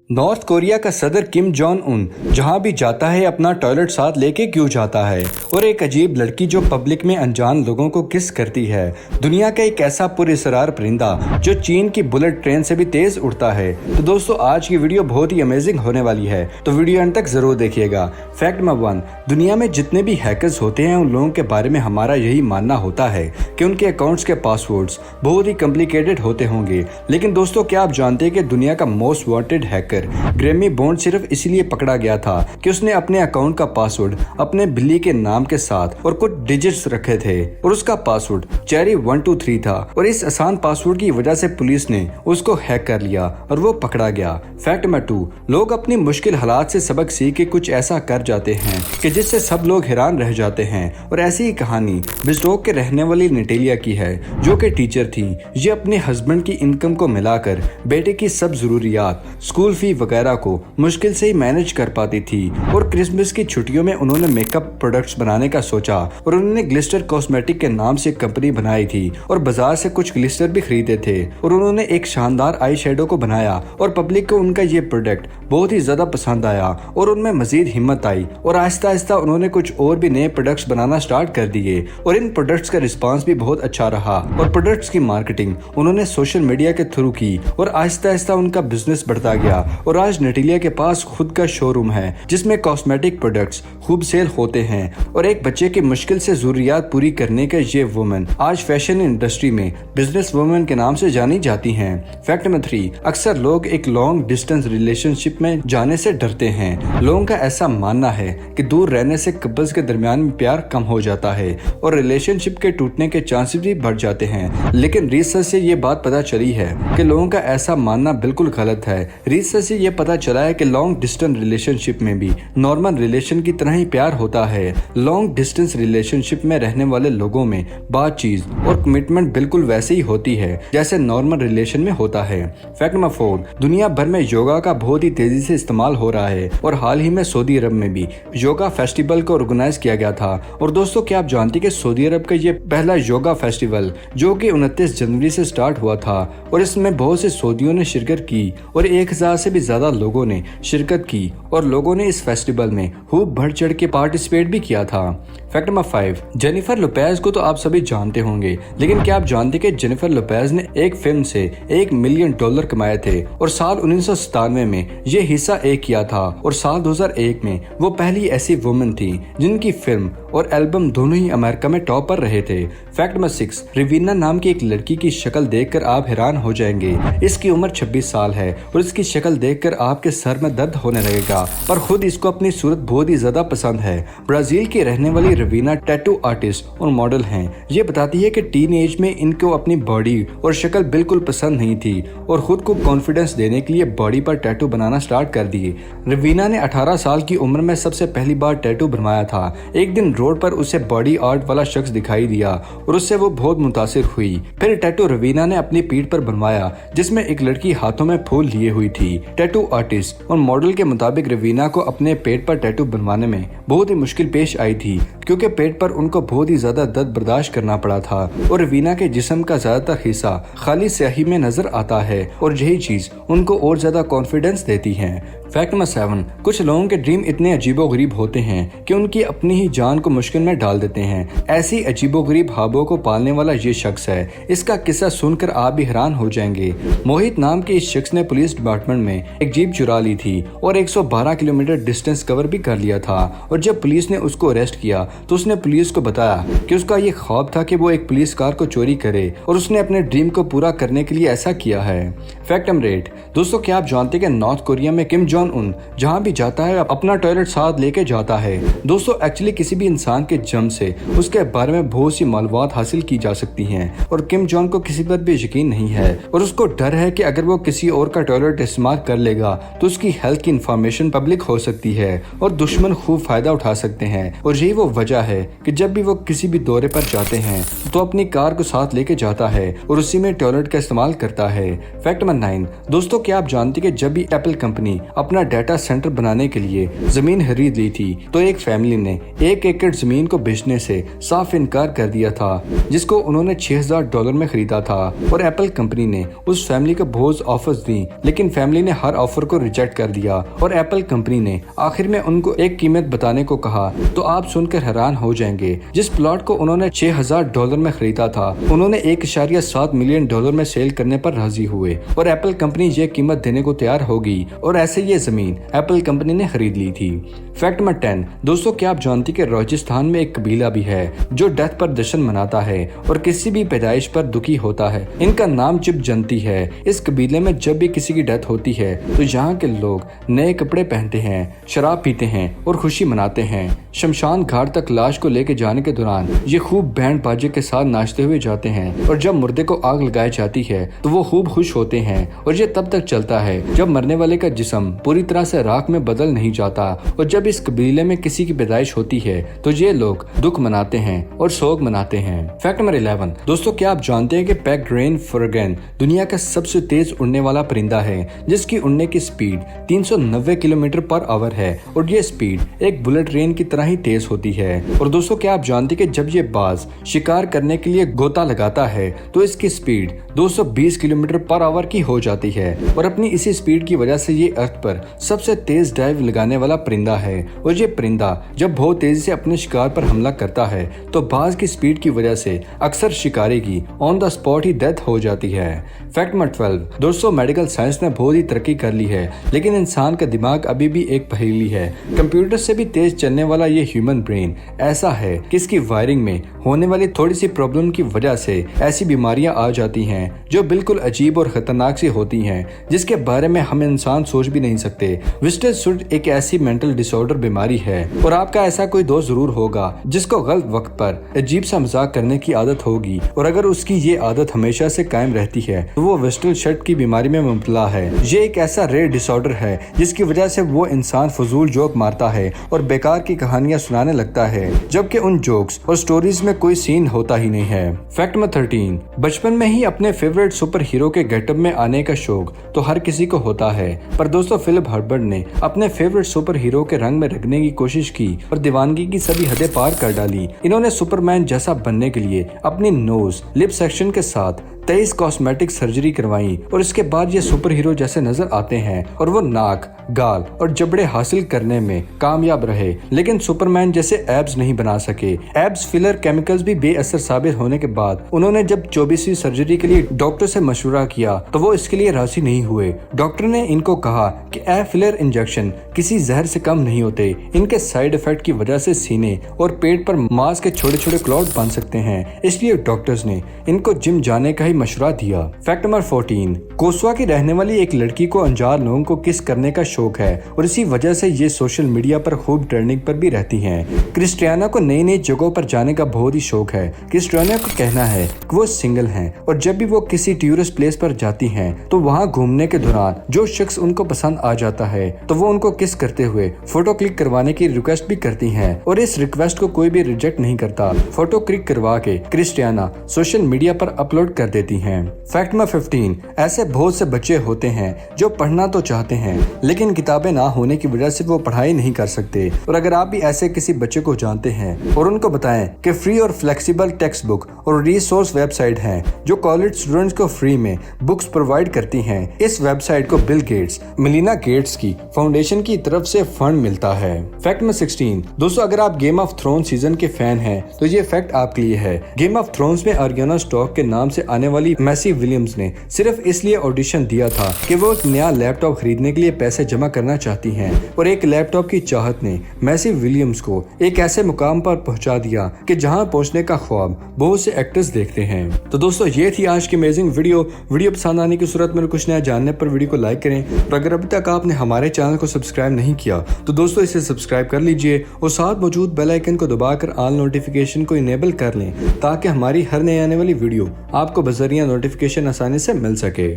North Korea का सदर Kim Jong Un जहां भी जाता है अपना टॉयलेट साथ लेके क्यों जाता है। और एक अजीब लड़की जो पब्लिक में अनजान लोगों को किस करती है। दुनिया का एक ऐसा पुरअसरार परिंदा जो चीन की बुलेट ट्रेन से भी तेज उड़ता है। तो दोस्तों आज की वीडियो बहुत ही अमेजिंग होने वाली है, तो वीडियो अंत तक जरूर देखिएगा। फैक्ट नंबर 1, दुनिया में जितने भी हैकर्स होते हैं उन लोगों के बारे में हमारा यही मानना होता है कि उनके अकाउंट्स के पासवर्ड्स बहुत ही कॉम्प्लिकेटेड होते होंगे। लेकिन दोस्तों क्या आप जानते हैं कि दुनिया का most wanted hacker Grammy bond सिर्फ इसलिए पकड़ा गया था कि उसने अपने अकाउंट का पासवर्ड अपने बिल्ली के नाम के साथ और कुछ डिजिट्स रखे थे और उसका पासवर्ड चेरी 123 था। और इस आसान पासवर्ड की वजह से पुलिस ने उसको हैक कर लिया और वो पकड़ा गया। फैक्ट नंबर 2, लोग अपनी मुश्किल हालात से सबक सीख के कुछ ऐसा कर जाते हैं कि जिससे सब लोग हैरान रह जाते हैं। और ऐसी ही कहानी बिस्टोक के रहने वाली नेटेलिया की है जो कि टीचर थी। ये अपने हस्बैंड की इनकम को मिलाकर बेटे की सब जरूरियात, स्कूल फी वगैरह को मुश्किल से ही मैनेज कर पाती थी। और क्रिसमस की छुट्टियों में उन्होंने मेकअप प्रोडक्ट्स बनाने का सोचा और उन्होंने ग्लिस्टर कॉस्मेटिक के नाम से कंपनी बनाई थी और बाजार से कुछ ग्लिस्टर भी खरीदे थे। और उन्होंने एक शानदार आई शेडो को बनाया और पब्लिक को उनका ये प्रोडक्ट बहुत ही ज्यादा पसंद आया और उनमें मजीद हिम्मत आई और आहिस्ता आहिस्ता उन्होंने कुछ और भी नए प्रोडक्ट्स बनाना स्टार्ट कर दिए। और इन प्रोडक्ट्स का रिस्पांस भी बहुत अच्छा रहा और प्रोडक्ट्स की मार्केटिंग उन्होंने सोशल मीडिया के थ्रू की और आहिस्ता आहिस्ता उनका बिजनेस बढ़ता गया। और आज नेटेलिया के पास खुद का शोरूम है जिसमें कॉस्मेटिक प्रोडक्ट्स खूब सेल होते हैं। और एक बच्चे की मुश्किल से जरूरियात पूरी करने का ये वुमन आज फैशन इंडस्ट्री में बिजनेस वुमन के नाम से जानी जाती हैं। फैक्ट नंबर 3, अक्सर लोग एक लॉन्ग डिस्टेंस रिलेशनशिप में जाने से डरते हैं। लोगों का ऐसा मानना है कि दूर रहने से कपल्स के दरमियान में प्यार कम हो जाता है और रिलेशनशिप के टूटने के चांसेस भी बढ़ जाते हैं। लेकिन रिसर्च से ये बात पता चली है कि लोगों का ऐसा मानना बिल्कुल गलत है। रिसर्च से ये पता चला है कि लॉन्ग डिस्टेंस रिलेशनशिप में भी नॉर्मल रिलेशन की तरह ही प्यार होता है। लॉन्ग डिस्टेंस रिलेशनशिप में रहने वाले लोगों में बातचीत और कमिटमेंट बिल्कुल वैसे ही होती है जैसे नॉर्मल रिलेशन में होता है। फैक्ट नंबर 4, दुनिया भर में योगा का बहुत ही तेजी से इस्तेमाल हो रहा है और हाल ही में सऊदी अरब में भी योगा फेस्टिवल को ऑर्गेनाइज किया गया था। और दोस्तों क्या आप जानते हैं कि सऊदी अरब का ये पहला योगा फेस्टिवल जो कि 29 जनवरी से स्टार्ट हुआ था और इसमें बहुत से सऊदियों ने शिरकत की और 1000 से भी ज्यादा लोगों ने शिरकत की और लोगों ने इस फेस्टिवल में खूब बढ़ चढ़ के पार्टिसिपेट भी किया था। फैक्ट नंबर 5, जेनिफर लोपेज को तो आप सभी जानते होंगे, लेकिन क्या आप जानते कि जेनिफर लोपेज ने एक फिल्म से $1 मिलियन कमाए थे और साल 1997 में ये हिस्सा एक किया था और साल 2001 में वो पहली ऐसी वुमन थी जिनकी फिल्म और एल्बम दोनों ही अमेरिका में टॉप पर रहे थे। फैक्ट नंबर 6, रवीना नाम की एक लड़की की शक्ल देखकर आप हैरान हो जाएंगे। इसकी उम्र 26 साल है और इसकी शक्ल देखकर आपके सर में दर्द होने लगेगा, पर खुद इसको अपनी सूरत बहुत ही ज्यादा पसंद है। ब्राजील की रहने वाली रवीना टैटू आर्टिस्ट और मॉडल हैं। ये बताती है कि टीन एज में इनको अपनी बॉडी और शक्ल बिल्कुल पसंद नहीं थी और खुद को कॉन्फिडेंस देने के लिए बॉडी पर टैटू बनाना स्टार्ट कर दिए। रवीना ने 18 साल की उम्र में सबसे पहली बार टैटू बनवाया था। एक दिन रोड पर उसे बॉडी आर्ट वाला शख्स दिखाई दिया और उससे वो बहुत मुतासिर हुई। फिर टैटू रवीना ने अपनी पीठ पर बनवाया जिसमें एक लड़की हाथों में फूल लिए हुई थी। टैटू आर्टिस्ट और मॉडल के मुताबिक रवीना को अपने पेट पर टैटू बनवाने में बहुत ही मुश्किल पेश आई थी क्योंकि पेट पर उनको बहुत ही ज्यादा दर्द बर्दाश्त करना पड़ा था और रवीना के जिस्म का ज्यादातर हिस्सा खाली स्याही में नजर आता है और यही चीज उनको और ज्यादा कॉन्फिडेंस देती है। फैक्ट नंबर 7, कुछ लोगों के ड्रीम इतने अजीबोगरीब होते हैं कि उनकी अपनी ही जान को मुश्किल में डाल देते हैं। ऐसी अजीबोगरीब ख्वाबों को पालने वाला ये शख्स है। इसका किस्सा सुनकर आप भी हैरान हो जाएंगे। मोहित नाम के इस शख्स ने पुलिस डिपार्टमेंट में एक जीप चुरा ली थी और 112 किलोमीटर डिस्टेंस कवर भी कर लिया था। और जब पुलिस ने उसको अरेस्ट किया तो उसने पुलिस को बताया कि उसका ये ख्वाब था कि वो एक पुलिस कार को चोरी करे और उसने अपने ड्रीम को पूरा करने के लिए ऐसा किया है। फैक्ट नंबर 8, दोस्तों क्या आप जानते हैं कि नॉर्थ कोरिया में किम जोंग उन जहां भी जाता है अपना टॉयलेट साथ लेके जाता है। दोस्तों एक्चुअली किसी भी इंसान के जन्म से उसके बारे में बहुत सी मालूमात हासिल की जा सकती हैं और किम जोंग को किसी पर भी यकीन नहीं है और उसको डर है कि अगर वो किसी और का टॉयलेट इस्तेमाल कर लेगा तो उसकी हेल्थ की इंफॉर्मेशन पब्लिक हो सकती है और दुश्मन खूब फायदा उठा सकते हैं। और यही वो वजह है कि जब भी वो किसी भी दौरे पर जाते हैं तो अपनी कार को साथ लेके जाता है और उसी में टॉयलेट का इस्तेमाल करता है। फैक्ट नंबर 9, दोस्तों क्या आप जानते हैं कि जब भी एप्पल कंपनी अपना डाटा सेंटर बनाने के लिए जमीन खरीद ली थी, तो एक फैमिली ने 1 एकड़ जमीन को बेचने से साफ इनकार कर दिया था, जिसको उन्होंने $6000 में खरीदा था। और एप्पल कंपनी ने उस फैमिली को बहुत ऑफर्स दी, लेकिन फैमिली ने हर ऑफर को रिजेक्ट कर दिया और एप्पल कंपनी ने आखिर में उनको एक कीमत बताने को कहा। तो आप सुनकर हैरान हो जाएंगे, जिस प्लॉट को उन्होंने $6000 में खरीदा था, उन्होंने $1.7 मिलियन में सेल करने पर राजी हुए और एप्पल कंपनी ये कीमत देने को तैयार होगी और ऐसे ये जमीन एप्पल कंपनी ने खरीद ली थी। फैक्ट नंबर 10, दोस्तों क्या आप जानते कि राजस्थान में एक कबीला भी है जो डेथ पर जश्न मनाता है और किसी भी पैदाइश पर दुखी होता है। इनका नाम चिप जंती है। इस कबीले में जब भी किसी की डेथ होती है तो यहाँ के लोग नए कपड़े पहनते हैं, शराब पीते हैं और खुशी मनाते हैं। शमशान घाट तक लाश को लेके जाने के दौरान ये खूब बैंड बाजे के साथ नाचते हुए जाते हैं और जब मुर्दे को आग लगाई जाती है तो वो खूब खुश होते हैं और ये तब तक चलता है जब मरने वाले का जिस्म पूरी तरह से राख में बदल नहीं जाता। और जब इस कबीले में किसी की पैदाइश होती है तो ये लोग दुख मनाते हैं और सोग मनाते हैं। फैक्ट नंबर 11, दोस्तों क्या आप जानते हैं कि पेग्रेन फ्रगन दुनिया का सबसे तेज उड़ने वाला परिंदा है, जिसकी उड़ने की स्पीड 390 किलोमीटर पर आवर है और ये स्पीड एक बुलेट ट्रेन की तरह ही तेज होती है। और दोस्तों क्या आप जानते हैं कि जब ये बाज शिकार करने के लिए गोता लगाता है तो इसकी स्पीड 220 किलोमीटर पर आवर की हो जाती है और अपनी इसी स्पीड की वजह से ये अर्थ पर सबसे तेज डाइव लगाने वाला परिंदा है। और ये परिंदा जब बहुत तेजी से अपने शिकार पर हमला करता है तो बाज की स्पीड की वजह से अक्सर शिकारी की on the spot he death हो जाती है। फैक्ट नंबर 12, दोस्तों मेडिकल साइंस ने बहुत ही तरक्की कर ली है, लेकिन इंसान का दिमाग अभी भी एक पहेली है। कंप्यूटर से भी तेज चलने वाला ये ह्यूमन ब्रेन ऐसा है कि इसकी वायरिंग में होने वाली थोड़ी सी प्रॉब्लम की वजह से ऐसी बीमारियां आ जाती हैं जो बिल्कुल अजीब और खतरनाक सी होती हैं, जिसके बारे में हम इंसान सोच भी नहीं सकते। विस्टेज सुड एक ऐसी मेंटल डिसऑर्डर बीमारी है और आपका ऐसा कोई दोस्त जरूर होगा जिसको गलत वक्त पर अजीब सा मजाक करने की आदत होगी और अगर उसकी ये आदत हमेशा से कायम रहती है तो वो वेस्टल शर्ट की बीमारी में मुबतला है। ये एक ऐसा रेयर डिसऑर्डर है जिसकी वजह से वो इंसान फजूल जोक मारता है और बेकार की कहानियां सुनाने लगता है, जबकि उन जोक्स और स्टोरीज में कोई सीन होता ही नहीं है। फैक्ट नंबर 13, बचपन में ही अपने फेवरेट सुपर हीरो के गेटअप में आने का शौक तो हर किसी को होता है, पर दोस्तों फिलिप हर्बर्ट ने अपने फेवरेट सुपर हीरो के रंग में रखने की कोशिश की और दीवानगी की सभी हदें पार कर डाली। इन्होंने सुपरमैन जैसा बनने के लिए अपनी नोज लिप सेक्शन के साथ 23 कॉस्मेटिक सर्जरी करवाई और इसके बाद ये सुपर हीरो जैसे नजर आते हैं और वो नाक, गाल और जबड़े हासिल करने में कामयाब रहे, लेकिन सुपरमैन जैसे एब्स नहीं बना सके। एब्स फिलर केमिकल्स भी बेअसर साबित होने के बाद उन्होंने जब 24वीं सर्जरी के लिए डॉक्टर से मशवरा किया तो वो इसके लिए राजी नहीं हुए। डॉक्टर ने इनको कहा कि एब फिलर इंजेक्शन किसी जहर से कम नहीं होते, इनके साइड इफेक्ट की वजह से सीने और पेट पर मांस के छोटे छोटे क्लॉट बन सकते हैं, इसलिए डॉक्टर्स ने इनको जिम जाने का ही मशवरा दिया। फैक्ट नंबर 14, कोसवा की रहने वाली एक लड़की को अनजान लोगों को किस करने का शौक है और इसी वजह से ये सोशल मीडिया पर खूब ट्रेंडिंग पर भी रहती हैं। क्रिस्टियाना को नई नई जगहों पर जाने का बहुत ही शौक है। क्रिस्टियाना को कहना है कि वो सिंगल हैं और जब भी वो किसी टूरिस्ट प्लेस पर जाती हैं तो वहाँ घूमने के दौरान जो शख्स उनको पसंद आ जाता है तो वो उनको किस करते हुए फोटो क्लिक करवाने की रिक्वेस्ट भी करती हैं और इस रिक्वेस्ट को कोई भी रिजेक्ट नहीं करता। फोटो क्लिक करवा के क्रिस्टियाना सोशल मीडिया पर अपलोड कर देती हैं। फैक्ट नंबर 15, ऐसे बहुत से बच्चे होते हैं जो पढ़ना तो चाहते हैं लेकिन किताबें ना होने की वजह से वो पढ़ाई नहीं कर सकते। और अगर आप भी ऐसे किसी बच्चे को जानते हैं और उनको बताएं कि फ्री और फ्लेक्सिबल टेक्स्ट बुक और रिसोर्स वेबसाइट हैं जो कॉलेज स्टूडेंट्स को फ्री में बुक्स प्रोवाइड करती हैं। इस वेबसाइट को बिल गेट्स, मेलिना गेट्स की फाउंडेशन की तरफ से फंड मिलता है। फैक्ट नंबर 16, दोस्तों अगर आप गेम ऑफ थ्रोन्स सीजन के फैन हैं तो ये फैक्ट आपके लिए है। गेम ऑफ थ्रोन्स में आर्याना स्टॉक के नाम से आने वाली मैसी विलियम्स ने सिर्फ इसलिए ऑडिशन दिया था कि वो एक नया लैपटॉप खरीदने के लिए पैसे जमा करना चाहती हैं और एक लैपटॉप की चाहत ने मैसी विलियम्स को एक ऐसे मुकाम पर पहुंचा दिया कि जहां पहुंचने का ख्वाब बहुत से एक्टर्स देखते हैं। तो दोस्तों ये थी आज की अमेजिंग वीडियो पसंद आने की सूरत में कुछ नया जानने पर वीडियो को लाइक करें और अगर अभी तक आपने हमारे चैनल को सब्सक्राइब नहीं किया तो दोस्तों इसे सब्सक्राइब कर लीजिए और साथ मौजूद बेल आइकन को दबाकर ऑल नोटिफिकेशन को इनेबल कर लें ताकि हमारी हर नई आने वाली वीडियो आपको बजरिया नोटिफिकेशन आसानी से मिल सके।